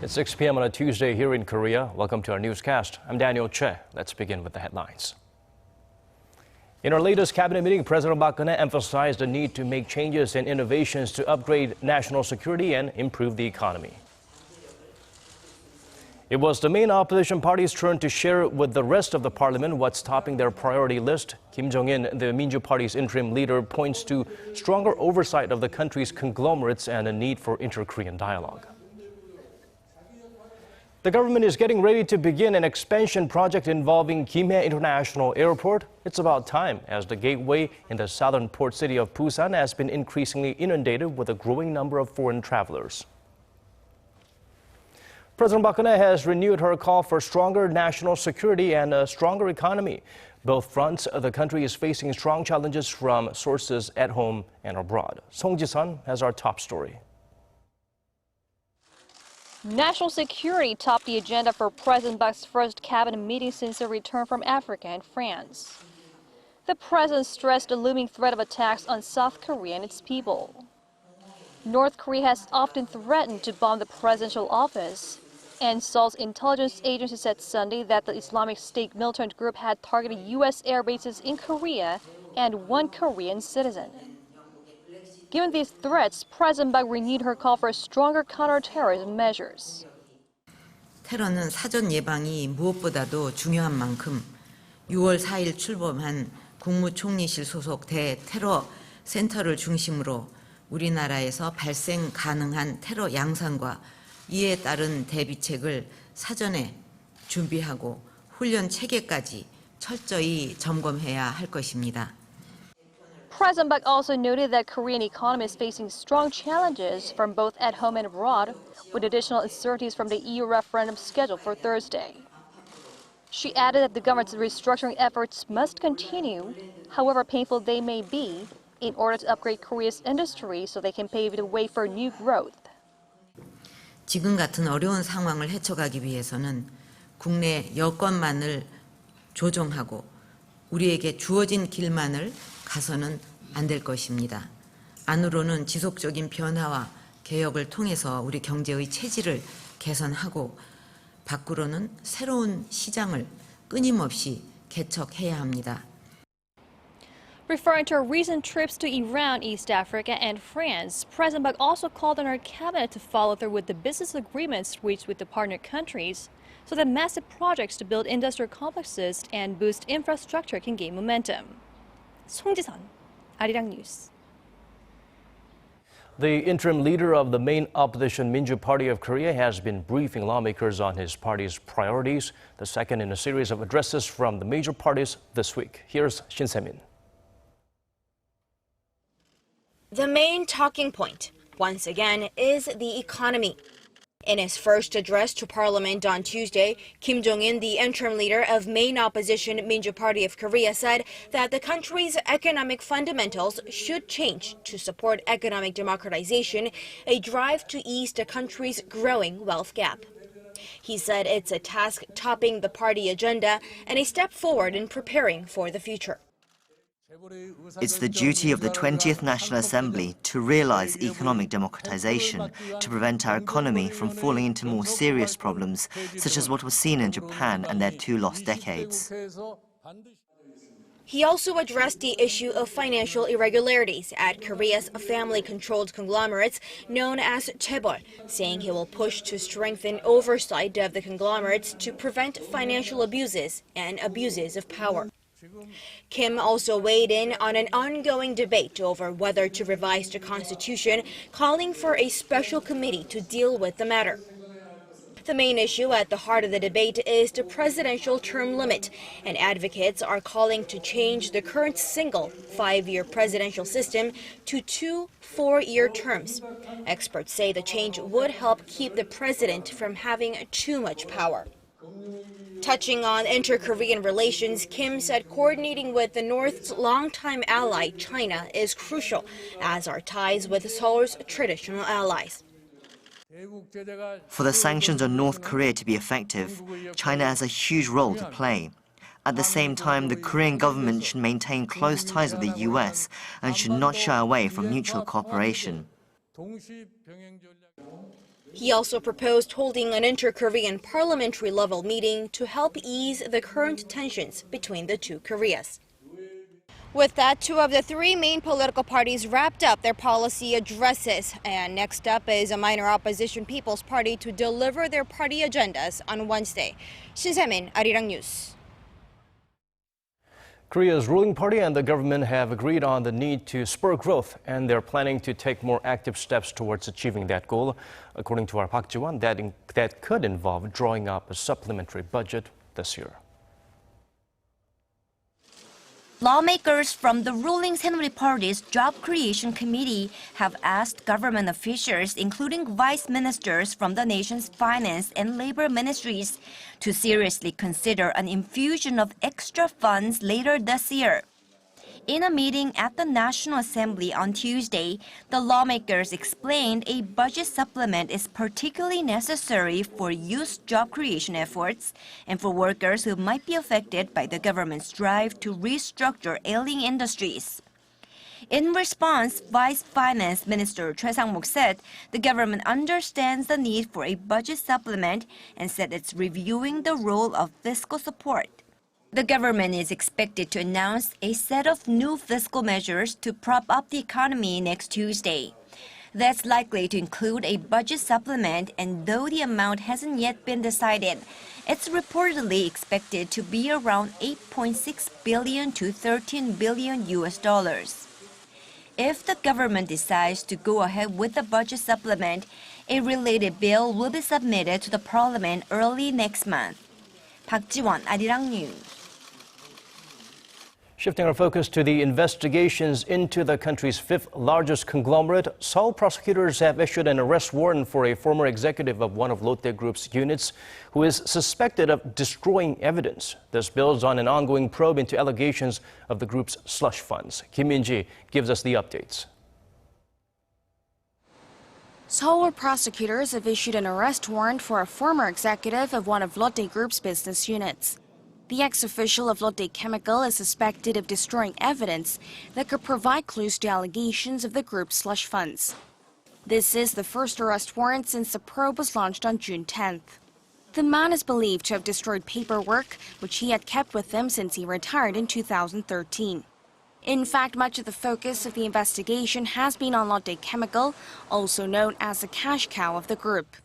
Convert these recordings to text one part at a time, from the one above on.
It's 6 p.m. on a Tuesday here in Korea. Welcome to our newscast. I'm Daniel Che. Let's begin with the headlines. In our latest cabinet meeting, President Park emphasized the need to make changes and innovations to upgrade national security and improve the economy. It was the main opposition party's turn to share with the rest of the parliament what's topping their priority list. Kim Jong-un, the Minjoo Party's interim leader, points to stronger oversight of the country's conglomerates and a need for inter-Korean dialogue. The government is getting ready to begin an expansion project involving Gimhae International Airport. It's about time, as the gateway in the southern port city of Busan has been increasingly inundated with a growing number of foreign travelers. President Park has renewed her call for stronger national security and a stronger economy. Both fronts, the country is facing strong challenges from sources at home and abroad. Song Ji-sun has our top story. National security topped the agenda for President Park's first cabinet meeting since her return from Africa and France. The president stressed the looming threat of attacks on South Korea and its people. North Korea has often threatened to bomb the presidential office, and Seoul's intelligence agency said Sunday that the Islamic State militant group had targeted U.S. air bases in Korea and one Korean citizen. Given these threats, President Park renewed her call for stronger counterterrorism measures. 테러는 사전 예방이 무엇보다도 중요한 만큼 6월 4일 출범한 국무총리실 소속 대테러 센터를 중심으로 우리나라에서 발생 가능한 테러 양상과 이에 따른 대비책을 사전에 준비하고 훈련 체계까지 철저히 점검해야 할 것입니다. President Park also noted that Korean economy is facing strong challenges from both at home and abroad, with additional uncertainties from the EU referendum scheduled for Thursday. She added that the government's restructuring efforts must continue, however painful they may be, in order to upgrade Korea's industry so they can pave the way for new growth. 지금 같은 어려운 상황을 헤쳐가기 위해서는 국내 여건만을 조정하고 우리에게 주어진 길만을 가서는 안 될 것입니다. 안으로는 지속적인 변화와 개혁을 통해서 우리 경제의 체질을 개선하고 밖으로는 새로운 시장을 끊임없이 개척해야 합니다. Referring to her recent trips to Iran, East Africa, and France, President Park also called on her cabinet to follow through with the business agreements reached with the partner countries so that massive projects to build industrial complexes and boost infrastructure can gain momentum. Song Ji-sun, Arirang News. The interim leader of the main opposition Minjoo Party of Korea has been briefing lawmakers on his party's priorities, the second in a series of addresses from the major parties this week. Here's Shin Se-min. The main talking point, once again, is the economy. In his first address to Parliament on Tuesday, Kim Jong-un, the interim leader of main opposition Minjoo Party of Korea, said that the country's economic fundamentals should change to support economic democratization, a drive to ease the country's growing wealth gap. He said it's a task topping the party agenda and a step forward in preparing for the future. It's the duty of the 20th National Assembly to realize economic democratization, to prevent our economy from falling into more serious problems, such as what was seen in Japan and their 2 lost decades. He also addressed the issue of financial irregularities at Korea's family-controlled conglomerates known as chaebol, saying he will push to strengthen oversight of the conglomerates to prevent financial abuses and abuses of power. Kim also weighed in on an ongoing debate over whether to revise the constitution, calling for a special committee to deal with the matter. The main issue at the heart of the debate is the presidential term limit, and advocates are calling to change the current single 5-year presidential system to 2 4-year terms. Experts say the change would help keep the president from having too much power. Touching on inter-Korean relations, Kim said coordinating with the North's longtime ally, China, is crucial, as are ties with Seoul's traditional allies. For the sanctions on North Korea to be effective, China has a huge role to play. At the same time, the Korean government should maintain close ties with the US and should not shy away from mutual cooperation. He also proposed holding an inter-Korean parliamentary level meeting to help ease the current tensions between the two Koreas. With that, two of the three main political parties wrapped up their policy addresses. And next up is a minor opposition People's Party to deliver their party agendas on Wednesday. Shin Se-min, Arirang News. Korea's ruling party and the government have agreed on the need to spur growth, and they're planning to take more active steps towards achieving that goal. According to our Park Ji-won, that could involve drawing up a supplementary budget this year. Lawmakers from the ruling Saenuri Party's Job Creation Committee have asked government officials, including vice ministers from the nation's finance and labor ministries, to seriously consider an infusion of extra funds later this year. In a meeting at the National Assembly on Tuesday, the lawmakers explained a budget supplement is particularly necessary for youth job creation efforts and for workers who might be affected by the government's drive to restructure ailing industries. In response, Vice Finance Minister Choi Sang-mok said the government understands the need for a budget supplement and said it's reviewing the role of fiscal support. The government is expected to announce a set of new fiscal measures to prop up the economy next Tuesday. That's likely to include a budget supplement, and though the amount hasn't yet been decided, it's reportedly expected to be around 8.6 billion to 13 billion US dollars. If the government decides to go ahead with the budget supplement, a related bill will be submitted to the parliament early next month. Park Ji-won, Arirang News. Shifting our focus to the investigations into the country's fifth largest conglomerate, Seoul prosecutors have issued an arrest warrant for a former executive of one of Lotte Group's units who is suspected of destroying evidence. This builds on an ongoing probe into allegations of the group's slush funds. Kim Min-ji gives us the updates. Seoul prosecutors have issued an arrest warrant for a former executive of one of Lotte Group's business units. The ex-official of Lotte Chemical is suspected of destroying evidence that could provide clues to allegations of the group's slush funds. This is the first arrest warrant since the probe was launched on June 10th. The man is believed to have destroyed paperwork, which he had kept with him since he retired in 2013. In fact, much of the focus of the investigation has been on Lotte Chemical, also known as the cash cow of the group.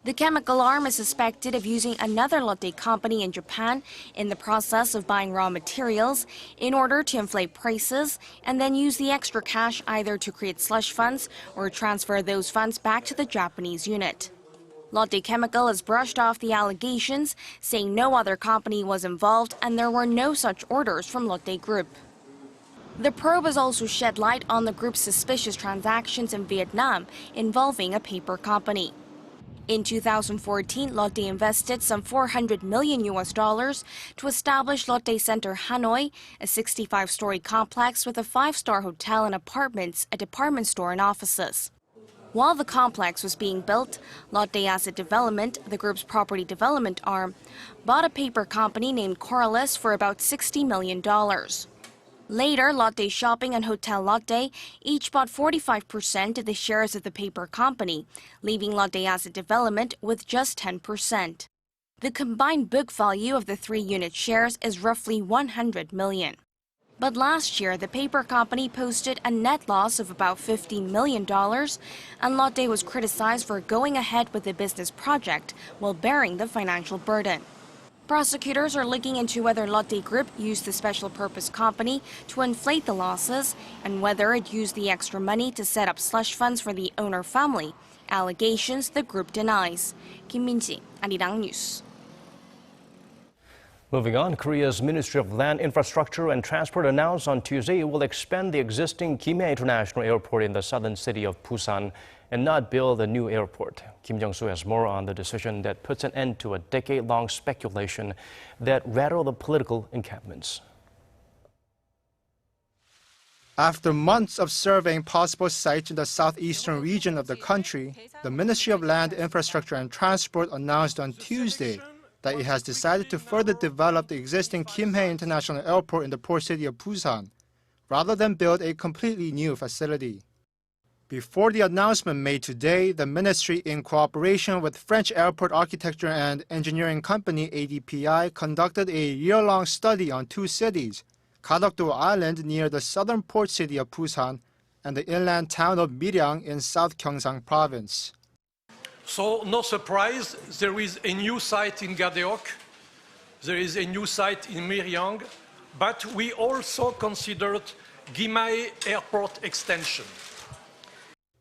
The chemical arm is suspected of using another Lotte company in Japan in the process of buying raw materials in order to inflate prices and then use the extra cash either to create slush funds or transfer those funds back to the Japanese unit. Lotte Chemical has brushed off the allegations, saying no other company was involved and there were no such orders from Lotte Group. The probe has also shed light on the group's suspicious transactions in Vietnam involving a paper company. In 2014, Lotte invested some $400 million to establish Lotte Center Hanoi, a 65-story complex with a 5-star hotel and apartments, a department store and offices. While the complex was being built, Lotte Asset Development, the group's property development arm, bought a paper company named Corliss for about $60 million. Later, Lotte Shopping and Hotel Lotte each bought 45% of the shares of the paper company, leaving Lotte Asset Development with just 10%. The combined book value of the 3 unit shares is roughly $100 million. But last year, the paper company posted a net loss of about $15 million, and Lotte was criticized for going ahead with the business project while bearing the financial burden. Prosecutors are looking into whether Lotte Group used the special purpose company to inflate the losses and whether it used the extra money to set up slush funds for the owner family, allegations the group denies. Kim Min-ji, Arirang News. Moving on, Korea's Ministry of Land, Infrastructure and Transport announced on Tuesday it will expand the existing Gimhae International Airport in the southern city of Busan and not build a new airport. Kim Jung-soo has more on the decision that puts an end to a decade-long speculation that rattled the political encampments. After months of surveying possible sites in the southeastern region of the country, the Ministry of Land, Infrastructure and Transport announced on Tuesday that it has decided to further develop the existing Gimhae International Airport in the port city of Busan, rather than build a completely new facility. Before the announcement made today, the ministry, in cooperation with French airport architecture and engineering company ADPI, conducted a year-long study on two cities, Gimhae Island near the southern port city of Busan and the inland town of Arirang in South Gyeongsang Province. So, no surprise, there is a new site in Gov't, there is a new site in Arirang, but we also considered Gimhae Airport extension.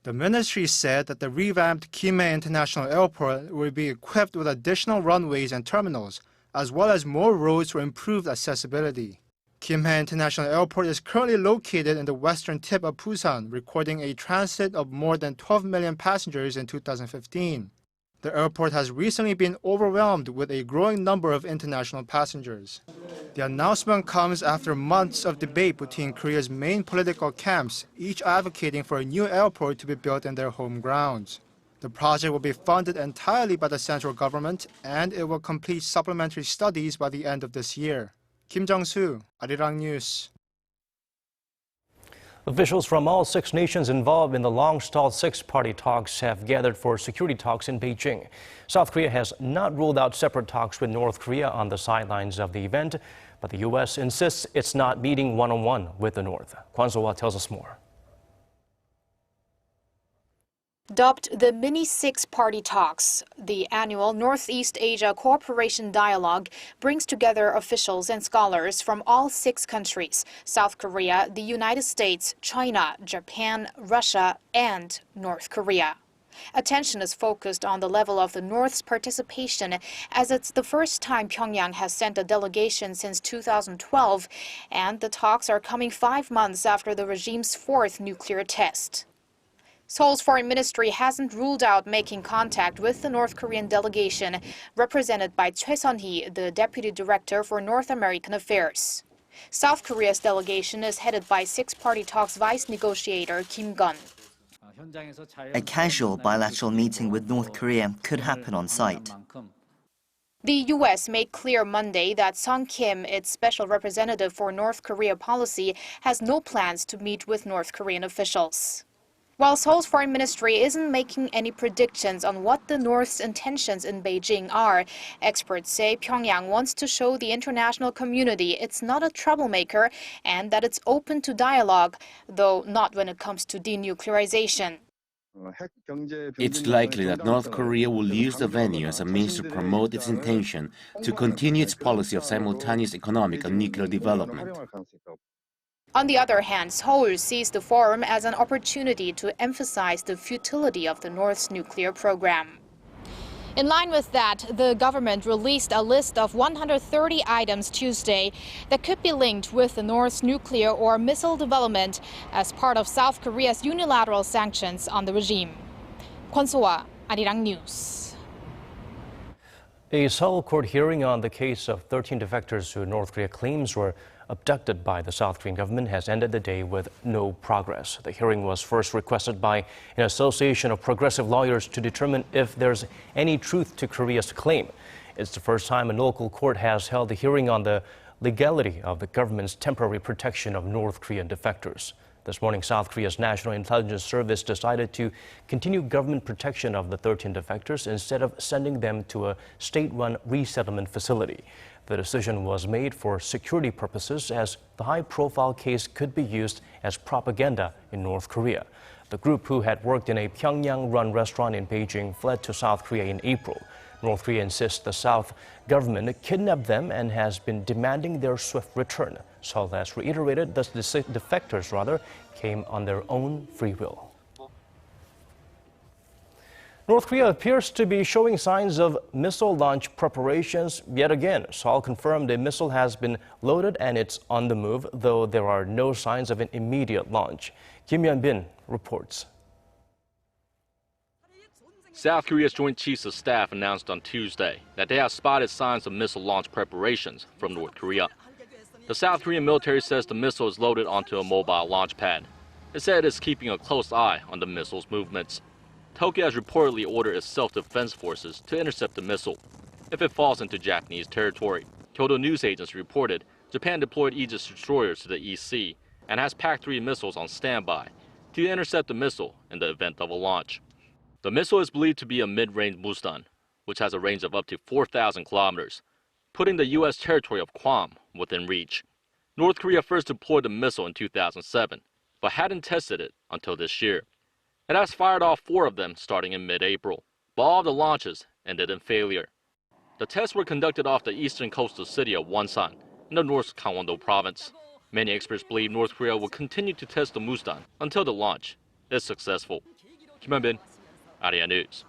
The ministry said that the revamped Gimhae International Airport will be equipped with additional runways and terminals, as well as more roads for improved accessibility. Gimhae International Airport is currently located in the western tip of Busan, recording a transit of more than 12 million passengers in 2015. The airport has recently been overwhelmed with a growing number of international passengers. The announcement comes after months of debate between Korea's main political camps, each advocating for a new airport to be built in their home grounds. The project will be funded entirely by the central government, and it will complete supplementary studies by the end of this year. Kim Jung-soo, Arirang News. Officials from all 6 nations involved in the long-stalled Sixparty talks have gathered for security talks in Beijing. South Korea has not ruled out separate talks with North Korea on the sidelines of the event, but the U.S. insists it's not meeting one-on-one with the North. Kwon So-hwa tells us more. Dubbed the Mini Sixparty Talks, the annual Northeast Asia Cooperation Dialogue brings together officials and scholars from all 6 countries: South Korea, the United States, China, Japan, Russia, and North Korea. Attention is focused on the level of the North's participation, as it's the first time Pyongyang has sent a delegation since 2012, and the talks are coming 5 months after the regime's 4th nuclear test. Seoul's foreign ministry hasn't ruled out making contact with the North Korean delegation, represented by Choi Sun-hee, the deputy director for North American Affairs. South Korea's delegation is headed by Sixparty talks vice negotiator Kim Gun. A casual bilateral meeting with North Korea could happen on site. The U.S. made clear Monday that Sung Kim, its special representative for North Korea policy, has no plans to meet with North Korean officials. While Seoul's foreign ministry isn't making any predictions on what the North's intentions in Beijing are, experts say Pyongyang wants to show the international community it's not a troublemaker and that it's open to dialogue, though not when it comes to denuclearization. It's likely that North Korea will use the venue as a means to promote its intention to continue its policy of simultaneous economic and nuclear development. On the other hand, Seoul sees the forum as an opportunity to emphasize the futility of the North's nuclear program. In line with that, the government released a list of 130 items Tuesday that could be linked with the North's nuclear or missile development as part of South Korea's unilateral sanctions on the regime. Kwon So-hwa, Arirang News. A Seoul court hearing on the case of 13 defectors who North Korea claims were abducted by the South Korean government has ended the day with no progress. The hearing was first requested by an association of progressive lawyers to determine if there's any truth to Korea's claim. It's the first time a local court has held a hearing on the legality of the government's temporary protection of North Korean defectors. This morning, South Korea's National Intelligence Service decided to continue government protection of the 13 defectors instead of sending them to a state-run resettlement facility. The decision was made for security purposes, as the high-profile case could be used as propaganda in North Korea. The group, who had worked in a Pyongyang-run restaurant in Beijing, fled to South Korea in April. North Korea insists the South government kidnapped them and has been demanding their swift return. Seoul has reiterated that the defectors came on their own free will. North Korea appears to be showing signs of missile launch preparations yet again. Seoul confirmed a missile has been loaded and it's on the move, though there are no signs of an immediate launch. Kim Hyun-bin reports. South Korea's Joint Chiefs of Staff announced on Tuesday that they have spotted signs of missile launch preparations from North Korea. The South Korean military says the missile is loaded onto a mobile launch pad. It said it is keeping a close eye on the missile's movements. Tokyo has reportedly ordered its self-defense forces to intercept the missile if it falls into Japanese territory. Kyodo News Agency reported Japan deployed Aegis destroyers to the East Sea and has PAC-3 missiles on standby to intercept the missile in the event of a launch. The missile is believed to be a mid-range Mustan, which has a range of up to 4,000 kilometers, putting the U.S. territory of Guam within reach. North Korea first deployed the missile in 2007, but hadn't tested it until this year. It has fired off 4 of them starting in mid-April, but all of the launches ended in failure. The tests were conducted off the eastern coastal city of Wonsan in the North Gangwon-do province. Many experts believe North Korea will continue to test the Mustan until the launch is successful. Kim Hyun-bin, Arirang News.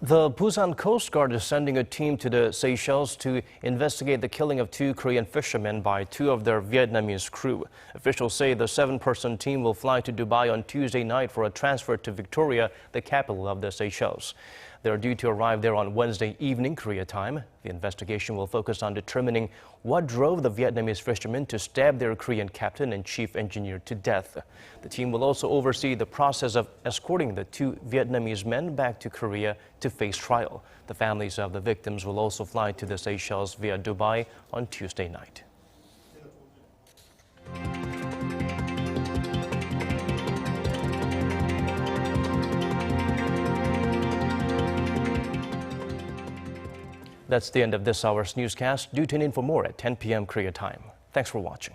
The Busan Coastguard is sending a team to the Seychelles to investigate the killing of 2 Korean fishermen by 2 of their Vietnamese crew. Officials say the 7-person team will fly to Dubai on Tuesday night for a transfer to Victoria, the capital of the Seychelles. They are due to arrive there on Wednesday evening, Korea time. The investigation will focus on determining what drove the Vietnamese fishermen to stab their Korean captain and chief engineer to death. The team will also oversee the process of escorting the 2 Vietnamese men back to Korea to face trial. The families of the victims will also fly to the Seychelles via Dubai on Tuesday night. That's the end of this hour's newscast. Do tune in for more at 10 p.m. Korea time. Thanks for watching.